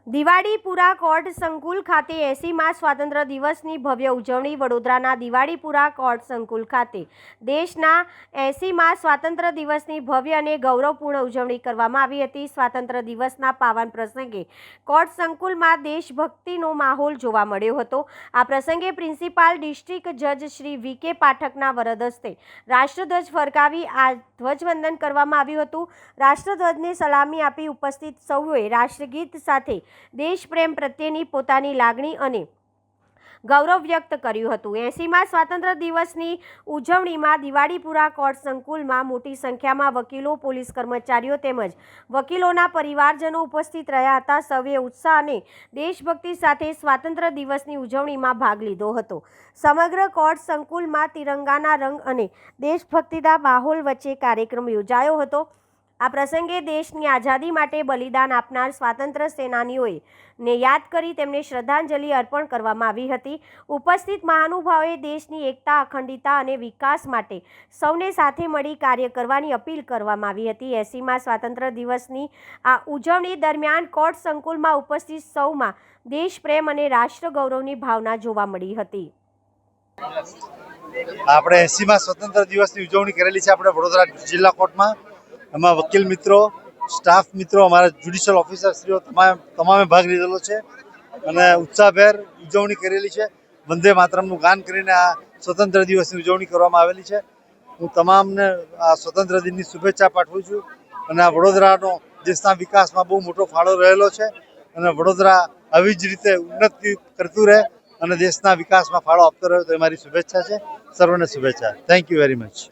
Diwalipura court સંકુલ ખાતે 80મા સ્વાતંત્ર્ય દિવસની ભવ્ય ઉજવણી વડોદરાના દિવાળીપુરા કોર્ટ સંકુલ ખાતે દેશના 80મા સ્વાતંત્ર્ય દિવસની ભવ્ય અને ગૌરવપૂર્ણ ઉજવણી કરવામાં આવી હતી। સ્વાતંત્ર્ય દિવસના પાવન પ્રસંગે કોર્ટ સંકુલમાં દેશભક્તિનો માહોલ જોવા મળ્યો હતો। આ પ્રસંગે પ્રિન્સિપાલ ડિસ્ટ્રિક્ટ જજ શ્રી વી.કે. પાઠકના વરદ હસ્તે રાષ્ટ્રધ્વજ ફરકાવી આ ધ્વજવંદન કરવામાં આવ્યું હતું। રાષ્ટ્રધ્વજને સલામી આપી ઉપસ્થિત સૌએ રાષ્ટ્રગીત સાથે દેશપ્રેમ પ્રત્યેની પોતાની લાગણી અને ગૌરવ વ્યક્ત કર્યું હતું। 80મા સ્વાતંત્ર્ય દિવસની ઉજવણીમાં દિવાળીપુરા કોર્ટ સંકુલમાં મોટી સંખ્યામાં વકીલો, પોલીસ કર્મચારીઓ તેમજ વકીલોના પરિવારજનો ઉપસ્થિત રહ્યા હતા। સૌએ ઉત્સાહ અને દેશભક્તિ સાથે સ્વાતંત્ર્ય દિવસની ઉજવણીમાં ભાગ લીધો હતો। સમગ્ર કોર્ટ સંકુલમાં તિરંગાના રંગ અને દેશભક્તિના માહોલ વચ્ચે કાર્યક્રમ યોજાયો હતો। આ પ્રસંગે દેશની આઝાદી માટે બલિદાન આપનાર સ્વાતંત્ર્ય સેનાનીઓને યાદ કરી તેમને શ્રદ્ધાંજલિ અર્પણ કરવામાં આવી હતી। ઉપસ્થિત મહાનુભાવોએ દેશની એકતા, અખંડિતતા અને વિકાસ માટે સૌને સાથે મળી કાર્ય કરવાની અપીલ કરવામાં આવી હતી। 80મા સ્વાતંત્ર્ય દિવસની આ ઉજવણી દરમિયાન કોર્ટ સંકુલમાં ઉપસ્થિત સૌમાં દેશપ્રેમ અને રાષ્ટ્ર ગૌરવની ભાવના જોવા મળી હતી। આપણે 80મા સ્વતંત્ર દિવસની ઉજવણી કરેલી છે આપણે વડોદરા જિલ્લા કોર્ટમાં। એમાં વકીલ મિત્રો, સ્ટાફ મિત્રો, અમારા જ્યુડિશિયલ ઓફિસરશ્રીઓ તમામે ભાગ લીધેલો છે અને ઉત્સાહભેર ઉજવણી કરેલી છે। વંદે માતરમનું ગાન કરીને આ સ્વતંત્ર દિવસની ઉજવણી કરવામાં આવેલી છે। હું તમામને આ સ્વતંત્ર દિનની શુભેચ્છા પાઠવું છું અને આ વડોદરાનો દેશના વિકાસમાં બહુ મોટો ફાળો રહેલો છે અને વડોદરા આવી જ રીતે ઉન્નતિ કરતું રહે અને દેશના વિકાસમાં ફાળો આપતો રહે તો એ મારી શુભેચ્છા છે। સર્વને શુભેચ્છા। Thank you very much.